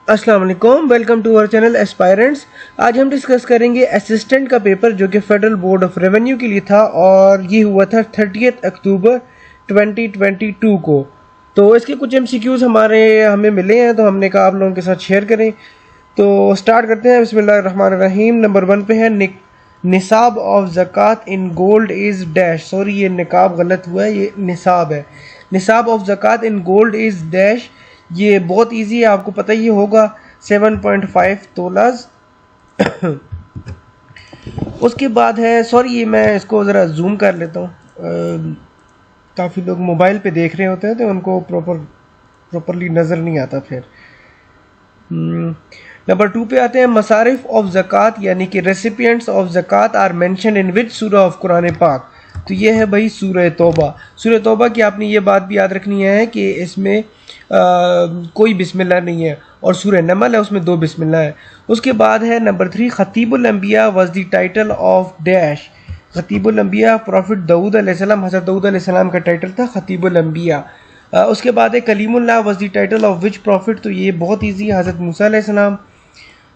अस्सलाम वालेकुम, welcome to our channel aspirants. आज हम डिस्कस करेंगे असिस्टेंट का पेपर जो कि फेडरल बोर्ड ऑफ रेवेन्यू के लिए था और ये हुआ था 30 अक्टूबर 2022 को। तो इसके कुछ एमसीक्यूज हमें मिले हैं तो हमने कहा आप लोगों के साथ शेयर करें। तो स्टार्ट करते हैं। बिस्मिल्लाहिर्रहमानिर्रहीम। नंबर 1 पे है निसाब ऑफ ज़कात in gold is dash. Sorry, ये निकाब गलत हुआ है, ये निसाब है। निसाब ऑफ ज़कात इन गोल्ड इज़ डैश। ये बहुत इजी है, आपको पता ही होगा, 7.5 तोलाज। उसके बाद है, सॉरी ये मैं इसको ज़रा जूम कर लेता हूँ। काफ़ी लोग मोबाइल पे देख रहे होते हैं तो उनको प्रॉपरली नज़र नहीं आता फिर। नंबर 2 पे आते हैं। मसारिफ ऑफ ज़कात यानी कि रेसिपिएंट्स ऑफ ज़कात आर मेंशन इन विच सूरा ऑफ कुरान पाक। तो ये है भाई सूरह तौबा। सूरह तौबा की आपने ये बात भी याद रखनी है कि इसमें कोई बिस्मिल्लाह नहीं है, और सूरह नमल है उसमें 2 बिस्मिल्लाह है। उसके बाद है नंबर 3, खतीबुल अंबिया was the title of dash. खतीबुल अंबिया प्रॉफिट दाऊद अलैहिस्सलाम, हज़रत दाऊद अलैहिस्सलाम का टाइटल था खतीबुल अंबिया। उसके बाद है Kalimullah was the title of which profit. तो ये बहुत ईजी है, हज़रत मूसा अलैहिस्सलाम।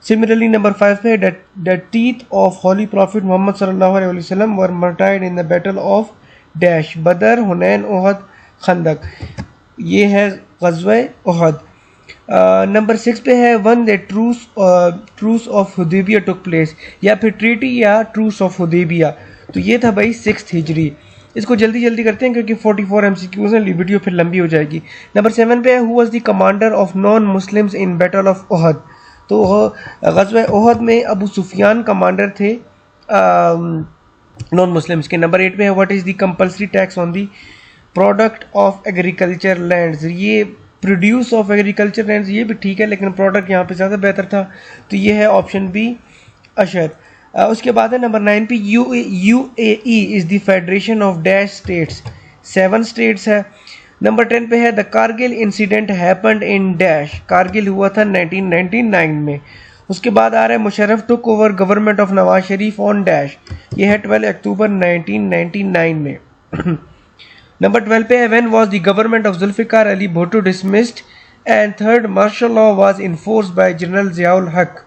सिमिलरली नंबर 5 पे the teeth of holy prophet Muhammad सल्लल्लाहु अलैहि वसल्लम were martyred in the battle of dash, Badr, Hunain, Uhud, खंदक। ये है ग़ज़वा ओहद। नंबर 6 पे है when the truce of Hudaibiya took place, या फिर ट्रीटी या ट्रूस ऑफ हुदैबिया। तो ये था भाई 6th हिजरी। इसको जल्दी जल्दी करते हैं क्योंकि 44 एमसीक्यूज हैं, वीडियो फिर लंबी हो जाएगी। नंबर 7 पे है who was the commander of non Muslims in battle of Uhud. तो ग़ज़वा ओहद में अबू सुफियान कमांडर थे नॉन मुस्लिम्स के। नंबर 8 पे है what is the compulsory tax on the product of agriculture lands. ये प्रोड्यूस ऑफ एग्रीकल्चर लैंड्स, ये भी ठीक है लेकिन प्रोडक्ट यहाँ पे ज़्यादा बेहतर था, तो ये है ऑप्शन बी अशर। उसके बाद है नंबर 9 पे UAE is the federation of dash states. 7 states है। नंबर 10 पे है the Kargil incident happened in dash. Kargil हुआ था 1999 में। उसके बाद आ रहा है Musharraf took over government of Nawaz Sharif on dash. ये है 12 अक्टूबर 1999 में। नंबर 12 पे है when was the government of Zulfikar Ali Bhutto dismissed and third martial law was enforced by general Ziaul Haq.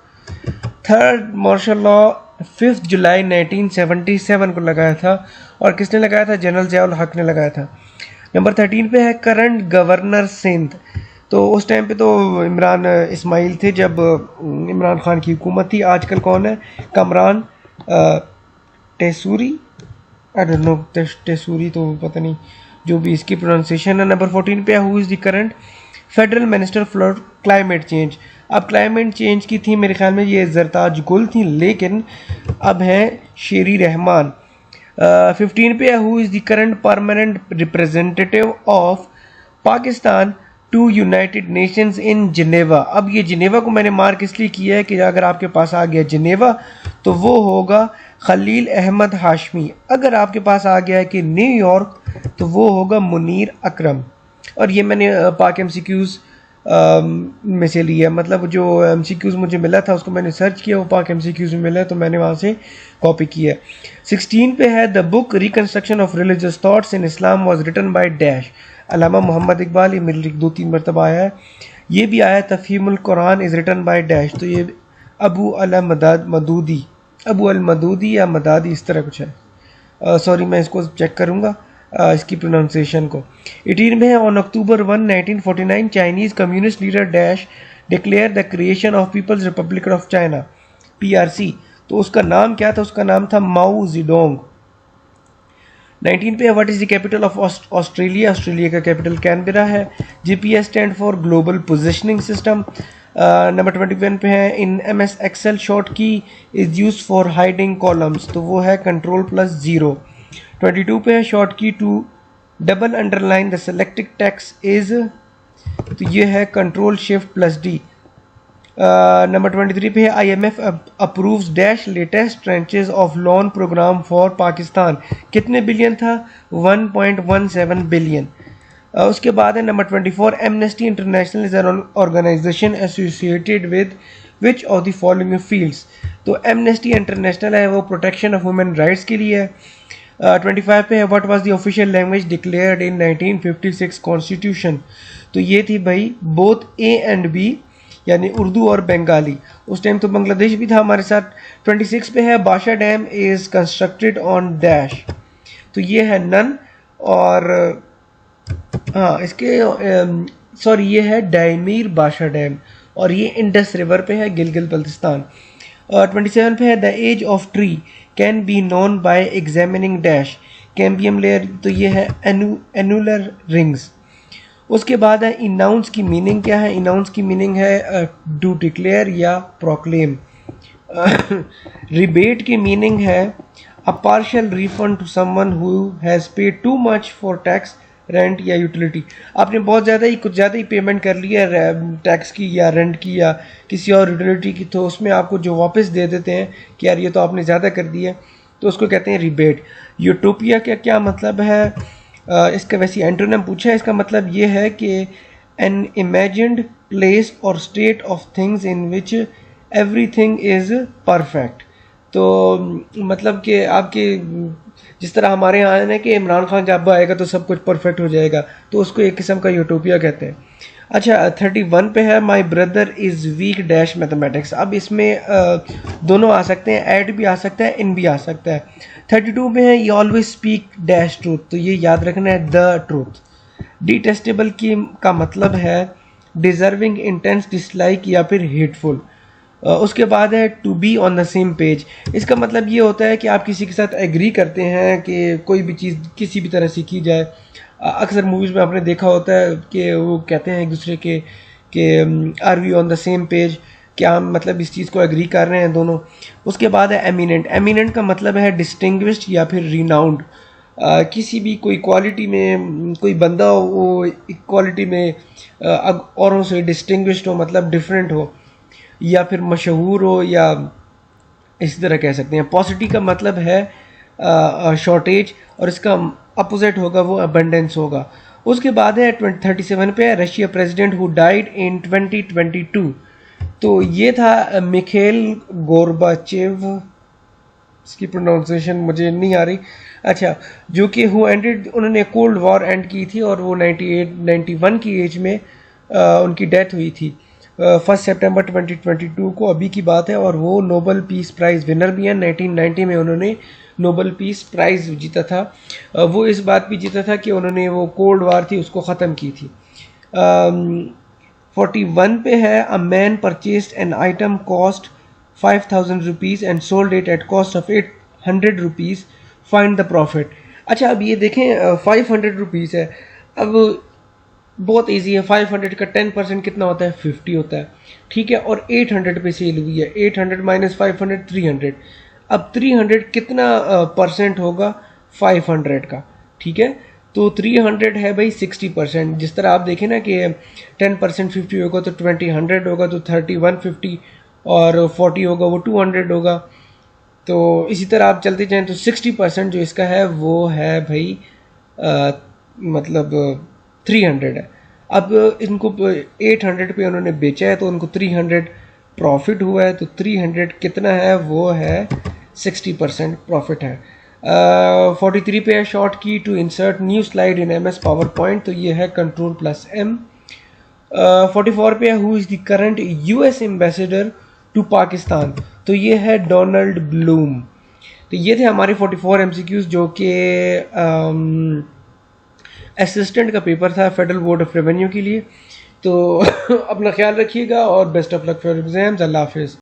Third martial law 5 जुलाई 1977 को लगाया था, और किसने लगाया था? जनरल ज़ियाउल हक ने लगाया था। नंबर 13 पे है करंट गवर्नर सिंध। तो उस टाइम पे तो इमरान इस्माइल थे जब इमरान खान की हुकूमत थी। आजकल कौन है? कमरान टेसूरी, आई डोंट नो, टेसूरी तो पता नहीं, जो भी इसकी प्रोनाउंसिएशन है। नंबर 14 पे है who is the current federal minister for climate change. अब क्लाइमेट चेंज की थी मेरे ख्याल में ये जरताज गुल थी, लेकिन अब है शेरी रहमान। 15 पे है who is the current permanent representative of Pakistan to United Nations in Geneva. अब ये जिनेवा को मैंने मार्क इसलिए किया है कि अगर आपके पास आ गया जिनेवा तो वो होगा खलील अहमद हाशमी। अगर आपके पास आ गया है कि न्यूयॉर्क तो वो होगा मुनीर अकरम। और ये मैंने पाक एमसीक्यूज़ में से लिया, मतलब जो एमसीक्यूज़ मुझे मिला था उसको मैंने सर्च किया, वो पाक एमसीक्यूज़ में मिला तो मैंने वहाँ से कॉपी किया। 16 पे है the book reconstruction of religious thoughts in Islam was written by dash. Allama Muhammad Iqbal. ये मेरे 2-3 मरतबा आया है। ये भी आया Tafhimul Quran is written by dash. तो ये अबू अल मदूदी या मदादी इस तरह कुछ है। सॉरी, मैं इसको चेक करूँगा इसकी प्रोनाउंसिएशन को। 18 में है on October 1, 1949 Chinese communist leader dash declare the creation of People's Republic of China, PRC। तो उसका नाम क्या था? उसका नाम था माओ ज़ेडोंग। 19 पे what is the capital of Australia. Australia का कैपिटल कैनबेरा है। GPS stand for global positioning system. Number 21 पे है in MS Excel short key is use for hiding columns. तो वो है Ctrl+0। 22 पे है short key to double underline the selected text is. तो ये है Ctrl+Shift+D। नंबर 23 पे है IMF approves dash latest tranches of loan program for Pakistan. कितने बिलियन था? 1.17 बिलियन। उसके बाद है number 24 Amnesty International is an organisation associated with which of the following fields. तो एमनेस्टी इंटरनेशनल है वो प्रोटेक्शन ऑफ ह्यूमन राइट्स के लिए है। 25 पे है what was the official language declared in 1956 constitution. तो ये थी भाई बोथ A एंड B, यानी उर्दू और बंगाली। उस टाइम तो बांग्लादेश भी था हमारे साथ। 26 पे है Bhasha dam is constructed on dash, तो ये है नन। और हाँ इसके सॉरी ये है डायमीर बाशा डैम, और ये इंडस रिवर पे है, गिलगित बल्तिस्तान। 27 पे है the age of tree can be known by examining dash cambium layer, तो ये है एनुलर रिंग्स। उसके बाद है इनाउंस की मीनिंग क्या है। इनाउंस की मीनिंग है टू डिक्लेयर या प्रोक्लेम। रिबेट की मीनिंग है a partial refund to someone who has paid too much for tax, rent या यूटिलिटी। आपने कुछ ज़्यादा ही पेमेंट कर लिया टैक्स की या रेंट की या किसी और यूटिलिटी की, तो उसमें आपको जो वापस दे देते हैं कि यार ये तो आपने ज़्यादा कर दिया, तो उसको कहते हैं रिबेट। यूटोपिया का क्या मतलब है? इसका वैसे एंटोनिम पूछा है। इसका मतलब ये है कि एन इमेजिन्ड प्लेस और state of things in which everything is perfect. तो मतलब कि आपके जिस तरह हमारे यहाँ है ना कि इमरान खान जब आएगा तो सब कुछ परफेक्ट हो जाएगा, तो उसको एक किस्म का यूटोपिया कहते हैं। अच्छा 31 पे है my brother is week dash mathematics. अब इसमें दोनों आ सकते हैं, ऐड भी आ सकता है, इन भी आ सकता है। 32 में है you always speak dash truth, तो ये याद रखना है द ट्रूथ। डिटेस्टेबल की का मतलब है डिजर्विंग, इंटेंस, डिसलाइक या फिर हेटफुल। उसके बाद है to be on the same page. इसका मतलब ये होता है कि आप किसी के साथ एग्री करते हैं कि कोई भी चीज़ किसी भी तरह से की जाए। अक्सर मूवीज़ में आपने देखा होता है कि वो कहते हैं एक दूसरे के कि are we on the same page, क्या हम मतलब इस चीज़ को एग्री कर रहे हैं दोनों। उसके बाद है एमिनेंट। एमिनेंट का मतलब है डिस्टिंग्विश्ड या फिर रिनाउंड। किसी भी कोई क्वालिटी में कोई बंदा हो वो इक्वालिटी में औरों से डिस्टिंग्विश्ड हो, मतलब डिफरेंट हो, या फिर मशहूर हो, या इसी तरह कह सकते हैं। पॉसिटी का मतलब है शॉर्टेज, और इसका अपोजिट होगा वो अबंडेंस होगा। उसके बाद है 37 पे Russia president who died in 2022, तो ये था मिखेल गोर्बाचेव, इसकी प्रोनाउंसिएशन मुझे नहीं आ रही। अच्छा, जो कि हु एंडेड, उन्होंने कोल्ड वॉर एंड की थी और वो 91 की एज में उनकी डेथ हुई थी 1 सितंबर 2022 को, अभी की बात है। और वो नोबल पीस प्राइज़ विनर भी हैं। 1990 में उन्होंने नोबल पीस प्राइज़ जीता था। वो इस बात भी जीता था कि उन्होंने वो कोल्ड वार थी उसको ख़त्म की थी। 41 पे है a man purchased an item cost 5000 rupees and sold it at cost of 800 rupees, find the profit. अच्छा अब ये देखें 500 रुपीज़ है। अब बहुत इजी है, 500 का 10% कितना होता है? 50 होता है, ठीक है। और 800 पे सेल हुई है, 800 माइनस 500 300। अब 300 कितना परसेंट होगा 500 का, ठीक है। तो 300 है भाई 60%। जिस तरह आप देखें ना कि 10% 50 होगा तो 20 100 होगा, तो 30 150, और 40 होगा वो 200 होगा। तो इसी तरह आप चलते जाएं तो 60% जो इसका है वो है भाई मतलब 300 है। अब इनको 800 पे उन्होंने बेचा है तो उनको 300 प्रॉफिट हुआ है, तो 300 कितना है? वो है 60% प्रॉफिट है। 43 पे है short key to insert new slide in MS PowerPoint, तो ये है Ctrl+M। 44 पे है who is the current US ambassador to Pakistan, तो ये है डोनाल्ड ब्लूम। तो ये थे हमारे 44 MCQs जो कि असिस्टेंट का पेपर था फेडरल बोर्ड ऑफ रेवेन्यू के लिए। तो अपना ख्याल रखिएगा और best of luck for exams. अल्लाह हाफिज़।